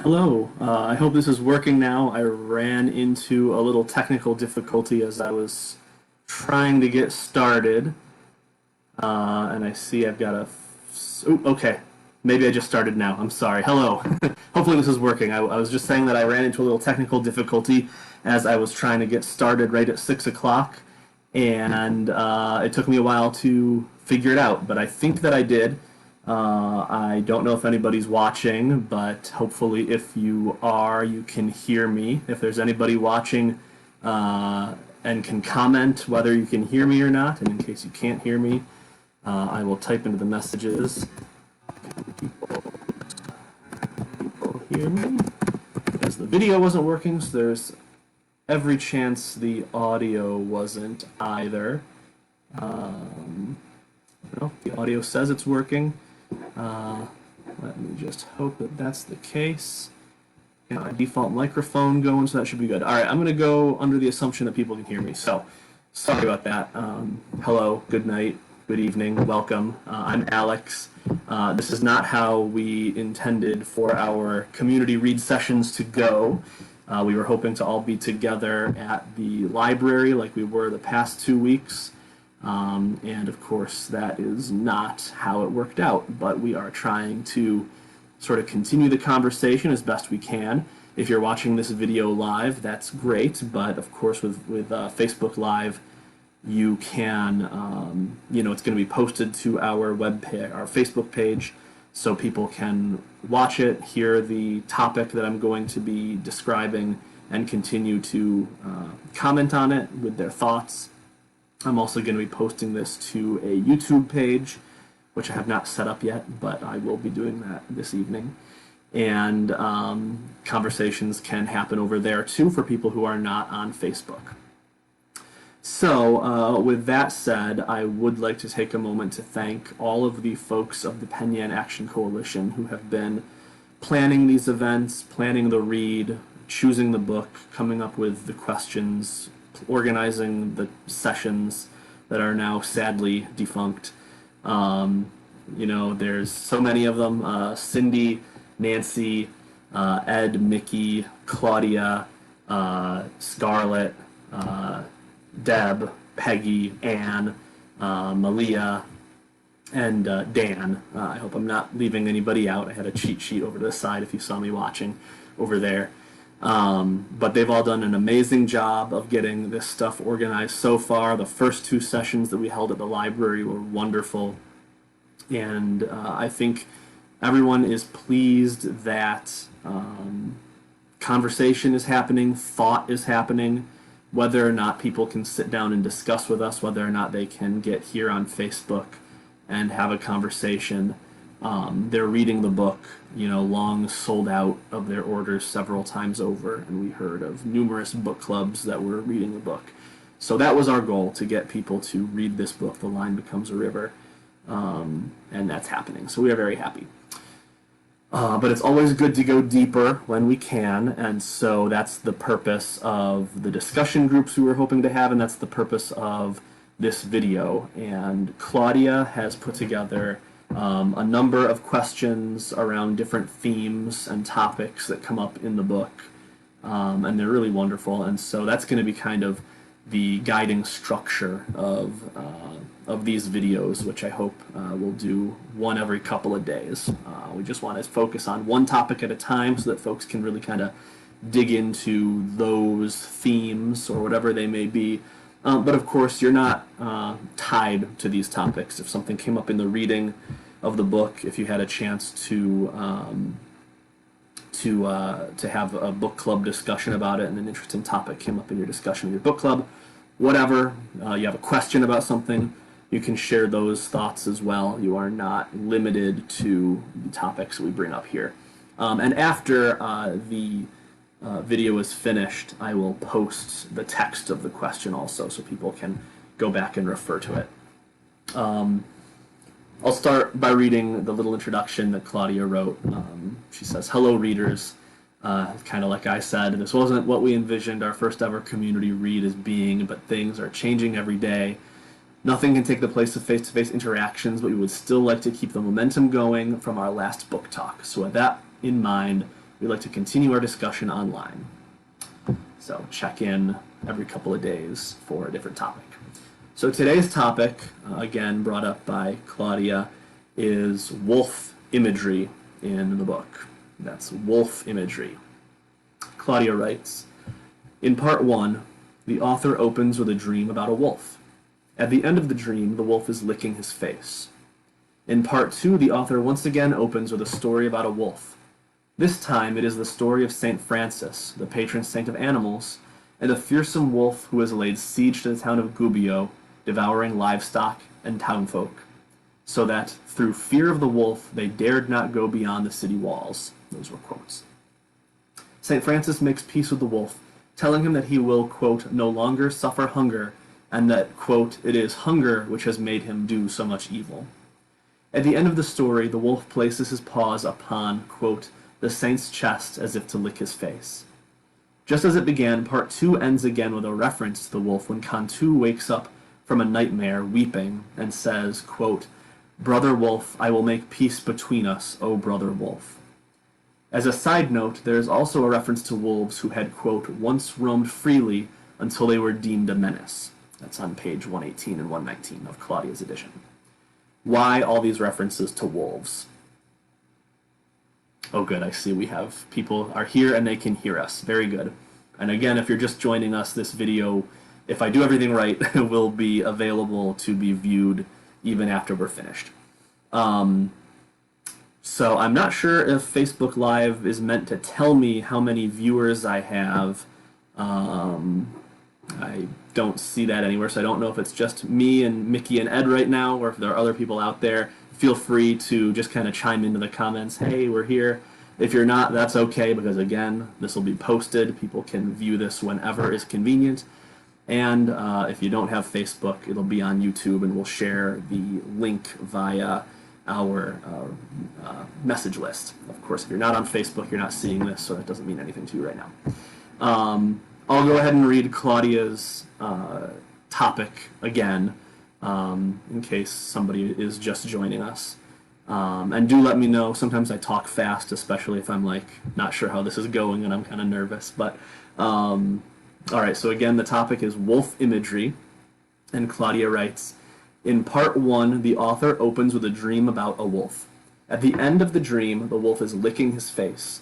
Hello, I hope this is working now. I ran into a little technical difficulty as I was trying to get started, and I see I've got a. Ooh, okay, maybe I just started now. I'm sorry. Hello. Hopefully this is working. I was just saying that I ran into a little technical difficulty as I was trying to get started right at 6 o'clock, and it took me a while to figure it out, but I think that I did. I don't know if anybody's watching, but hopefully, if you are, you can hear me. If there's anybody watching and can comment whether you can hear me or not, and in case you can't hear me, I will type into the messages. Can people hear me? Because the video wasn't working, so there's every chance the audio wasn't either. No, the audio says it's working. Let me just hope that that's the case. Got my default microphone going, so that should be good. All right, I'm going to go under the assumption that people can hear me. So, sorry about that. Hello, good night, good evening, welcome. I'm Alex. This is not how we intended for our community read sessions to go. We were hoping to all be together at the library like we were the past 2 weeks. And of course, that is not how it worked out, but we are trying to sort of continue the conversation as best we can. If you're watching this video live, that's great, but of course, with Facebook Live, you can, it's going to be posted to our our Facebook page, so people can watch it, hear the topic that I'm going to be describing, and continue to comment on it with their thoughts. I'm also going to be posting this to a YouTube page, which I have not set up yet, but I will be doing that this evening. And conversations can happen over there too for people who are not on Facebook. So, with that said, I would like to take a moment to thank all of the folks of the Penn Yan Action Coalition who have been planning these events, planning the read, choosing the book, coming up with the questions, organizing the sessions that are now sadly defunct. There's so many of them. Cindy, Nancy, Ed, Mickey, Claudia, Scarlett, Deb, Peggy, Anne, Malia, and Dan. I hope I'm not leaving anybody out. I had a cheat sheet over to the side if you saw me watching over there. But they've all done an amazing job of getting this stuff organized so far. The first 2 sessions that we held at the library were wonderful. And I think everyone is pleased that conversation is happening, thought is happening, whether or not people can sit down and discuss with us, whether or not they can get here on Facebook and have a conversation. They're reading the book, long sold out of their orders several times over, and we heard of numerous book clubs that were reading the book. So that was our goal, to get people to read this book, The Line Becomes a River, and that's happening. So we are very happy. But it's always good to go deeper when we can, and so that's the purpose of the discussion groups we were hoping to have, and that's the purpose of this video. And Claudia has put together a number of questions around different themes and topics that come up in the book, and they're really wonderful. And so that's going to be kind of the guiding structure of these videos, which I hope we'll do one every couple of days. We just want to focus on one topic at a time so that folks can really kind of dig into those themes or whatever they may be. But of course, you're not tied to these topics. If something came up in the reading of the book, if you had a chance to have a book club discussion about it, and an interesting topic came up in your discussion of your book club, whatever, you have a question about something, you can share those thoughts as well. You are not limited to the topics we bring up here. And after the video is finished, I will post the text of the question also, so people can go back and refer to it. I'll start by reading the little introduction that Claudia wrote. She says, "Hello, readers. Kind of like I said, this wasn't what we envisioned our first ever community read as being, but things are changing every day. Nothing can take the place of face-to-face interactions, but we would still like to keep the momentum going from our last book talk. So with that in mind, We'd like to continue our discussion online. So check in every couple of days for a different topic. So today's topic, again brought up by Claudia, is wolf imagery in the book. That's wolf imagery. Claudia writes, in part 1, the author opens with a dream about a wolf. At the end of the dream, the wolf is licking his face. In part 2, the author once again opens with a story about a wolf. This time it is the story of St. Francis, the patron saint of animals, and a fearsome wolf who has laid siege to the town of Gubbio, devouring livestock and townfolk, so that, through fear of the wolf, they dared not go beyond the city walls. Those were quotes. St. Francis makes peace with the wolf, telling him that he will, quote, no longer suffer hunger, and that, quote, it is hunger which has made him do so much evil. At the end of the story, the wolf places his paws upon, quote, the saint's chest as if to lick his face. Just as it began, part 2 ends again with a reference to the wolf when Cantu wakes up from a nightmare weeping and says, quote, brother wolf, I will make peace between us, O brother wolf. As a side note, there is also a reference to wolves who had, quote, once roamed freely until they were deemed a menace. That's on page 118 and 119 of Claudia's edition. Why all these references to wolves? Oh good, I see we have people are here and they can hear us. Very good. And again, if you're just joining us, this video, if I do everything right, will be available to be viewed even after we're finished. So I'm not sure if Facebook Live is meant to tell me how many viewers I have. I don't see that anywhere, so I don't know if it's just me and Mickey and Ed right now, or if there are other people out there. Feel free to just kind of chime into the comments, hey, we're here. If you're not, that's okay, because again, this will be posted. People can view this whenever is convenient. And if you don't have Facebook, it'll be on YouTube, and we'll share the link via our message list. Of course, if you're not on Facebook, you're not seeing this, so that doesn't mean anything to you right now. I'll go ahead and read Claudia's topic again, in case somebody is just joining us. And do let me know. Sometimes I talk fast, especially if I'm like not sure how this is going and I'm kind of nervous. But all right, so again, the topic is wolf imagery, and Claudia writes, in part 1, the author opens with a dream about a wolf. At the end of the dream, the wolf is licking his face.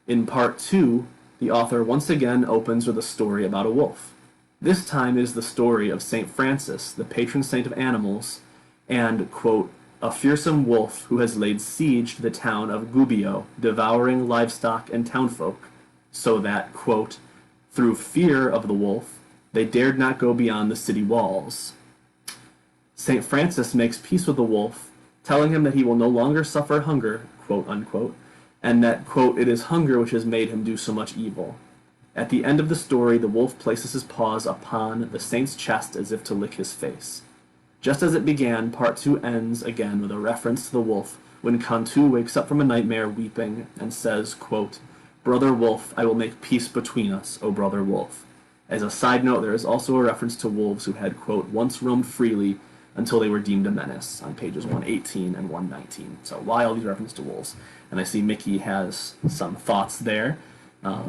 In part 2, the author once again opens with a story about a wolf. This time is the story of St. Francis, the patron saint of animals, and, quote, a fearsome wolf who has laid siege to the town of Gubbio, devouring livestock and townfolk, so that, quote, through fear of the wolf, they dared not go beyond the city walls. St. Francis makes peace with the wolf, telling him that he will no longer suffer hunger, quote, unquote, and that, quote, it is hunger which has made him do so much evil. At the end of the story, the wolf places his paws upon the saint's chest as if to lick his face. Just as it began, part 2 ends again with a reference to the wolf when Cantu wakes up from a nightmare weeping and says, quote, brother wolf, I will make peace between us, O brother wolf. As a side note, there is also a reference to wolves who had, quote, once roamed freely until they were deemed a menace on pages 118 and 119. So why all these references to wolves? And I see Mickey has some thoughts there.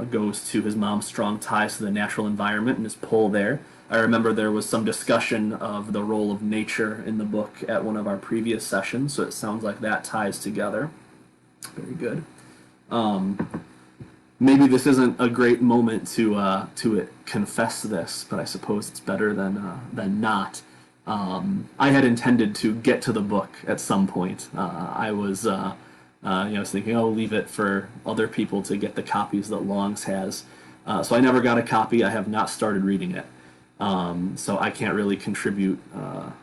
Goes to his mom's strong ties to the natural environment and his pull there. I remember there was some discussion of the role of nature in the book at one of our previous sessions, so it sounds like that ties together. Very good. Maybe this isn't a great moment to confess this, but I suppose it's better than not. I had intended to get to the book at some point. I was thinking, oh, leave it for other people to get the copies that Longs has. So I never got a copy. I have not started reading it. So I can't really contribute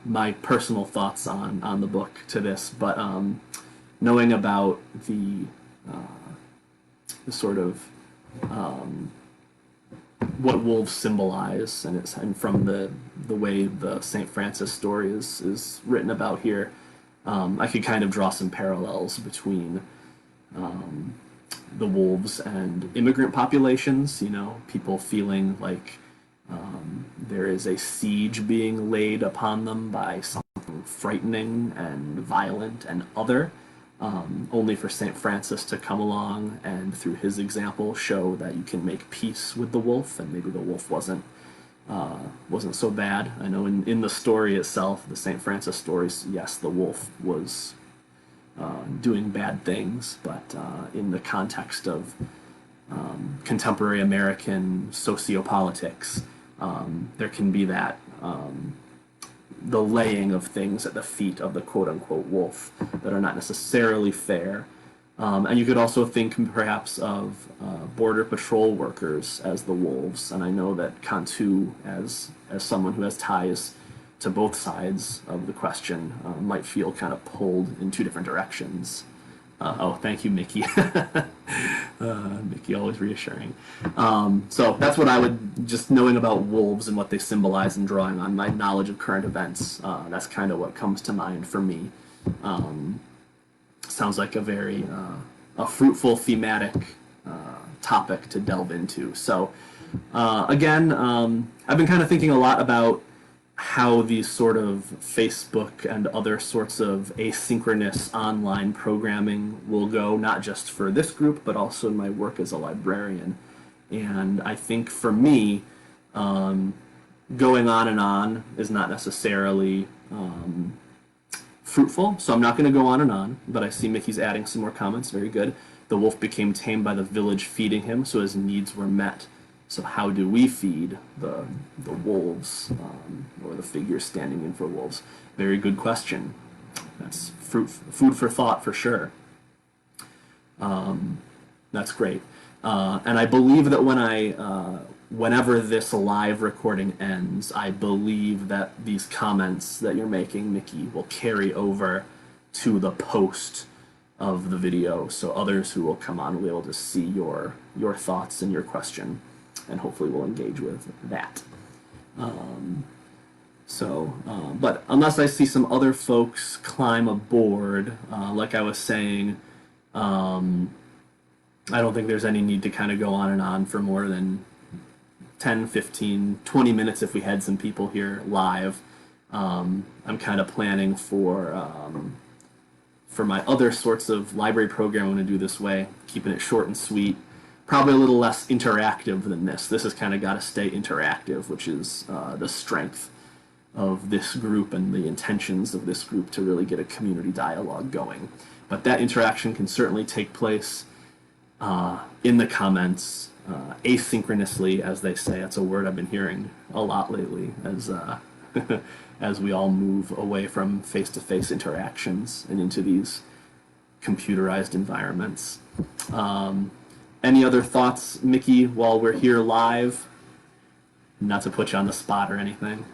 my personal thoughts on the book to this. But knowing about the sort of what wolves symbolize, and from the way the St. Francis story is written about here, I could kind of draw some parallels between the wolves and immigrant populations, people feeling like there is a siege being laid upon them by something frightening and violent and other. only for St. Francis to come along and through his example show that you can make peace with the wolf, and maybe the wolf wasn't so bad. I know in the story itself, the St. Francis stories, yes, the wolf was doing bad things, but in the context of contemporary American sociopolitics, there can be that the laying of things at the feet of the quote-unquote wolf that are not necessarily fair. And you could also think perhaps of border patrol workers as the wolves. And I know that Cantu, as someone who has ties to both sides of the question, might feel kind of pulled in two different directions. Oh, thank you, Mickey. Mickey, always reassuring. So that's what I would, just knowing about wolves and what they symbolize and drawing on my knowledge of current events, that's kind of what comes to mind for me. Sounds like a very a fruitful thematic topic to delve into. So again, I've been kind of thinking a lot about how these sort of Facebook and other sorts of asynchronous online programming will go, not just for this group, but also in my work as a librarian. And I think for me, going on and on is not necessarily fruitful, so I'm not going to go on and on, but I see Mickey's adding some more comments. Very good. The wolf became tamed by the village feeding him, so his needs were met. So how do we feed the wolves, or the figures standing in for wolves? Very good question. That's food for thought for sure. That's great. And I believe that whenever this live recording ends, I believe that these comments that you're making, Mickey, will carry over to the post of the video, so others who will come on will be able to see your thoughts and your question, and hopefully we'll engage with that. But unless I see some other folks climb aboard, like I was saying, I don't think there's any need to kind of go on and on for more than 10, 15, 20 minutes if we had some people here live. I'm kind of planning for my other sorts of library program I'm going to do this way, keeping it short and sweet. Probably a little less interactive than this. This has kind of got to stay interactive, which is the strength of this group and the intentions of this group to really get a community dialogue going. But that interaction can certainly take place in the comments, asynchronously, as they say. That's a word I've been hearing a lot lately as as we all move away from face-to-face interactions and into these computerized environments. Any other thoughts, Mickey, while we're here live? Not to put you on the spot or anything.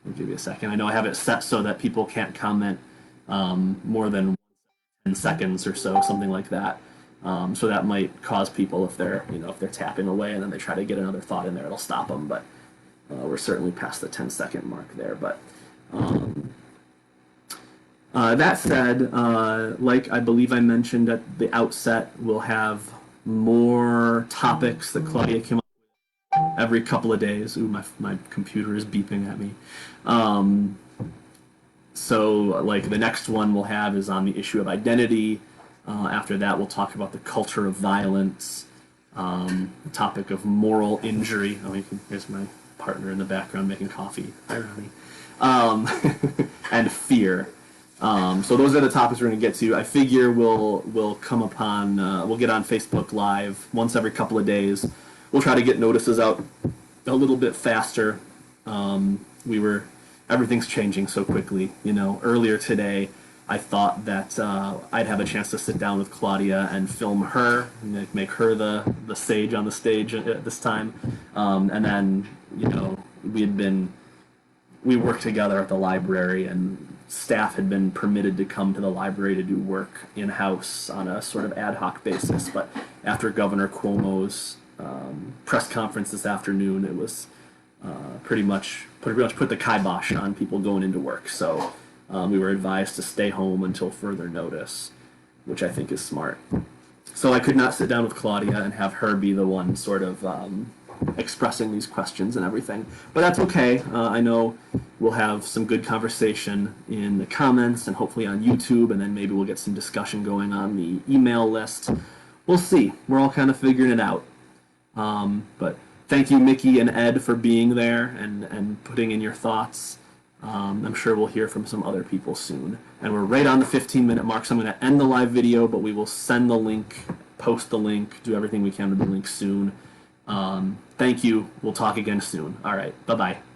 I'll give you a second. I know I have it set so that people can't comment more than 10 seconds or so, something like that. So that might cause people, if they're tapping away and then they try to get another thought in there, it'll stop them. But we're certainly past the 10-second mark there. But that said, like I believe I mentioned at the outset, we'll have more topics that Claudia came up with every couple of days. Ooh, my computer is beeping at me. So, like, the next one we'll have is on the issue of identity. After that, we'll talk about the culture of violence, the topic of moral injury. Oh, here's my partner in the background making coffee. Hi, Ronnie. And fear. So those are the topics we're going to get to. I figure we'll come upon, we'll get on Facebook Live once every couple of days. We'll try to get notices out a little bit faster. Everything's changing so quickly. Earlier today, I thought that I'd have a chance to sit down with Claudia and film her, and make her the sage on the stage at this time. And then, we worked together at the library, and staff had been permitted to come to the library to do work in-house on a sort of ad hoc basis. But after Governor Cuomo's press conference this afternoon, it was pretty much put the kibosh on people going into work. So we were advised to stay home until further notice, which I think is smart. So I could not sit down with Claudia and have her be the one sort of expressing these questions and everything. But that's okay. I know we'll have some good conversation in the comments and hopefully on YouTube, and then maybe we'll get some discussion going on the email list. We'll see. We're all kind of figuring it out. But thank you, Mickey and Ed, for being there and putting in your thoughts. I'm sure we'll hear from some other people soon. And we're right on the 15-minute mark, so I'm going to end the live video, but we will send the link, post the link, do everything we can with the link soon. Thank you. We'll talk again soon. All right. Bye-bye.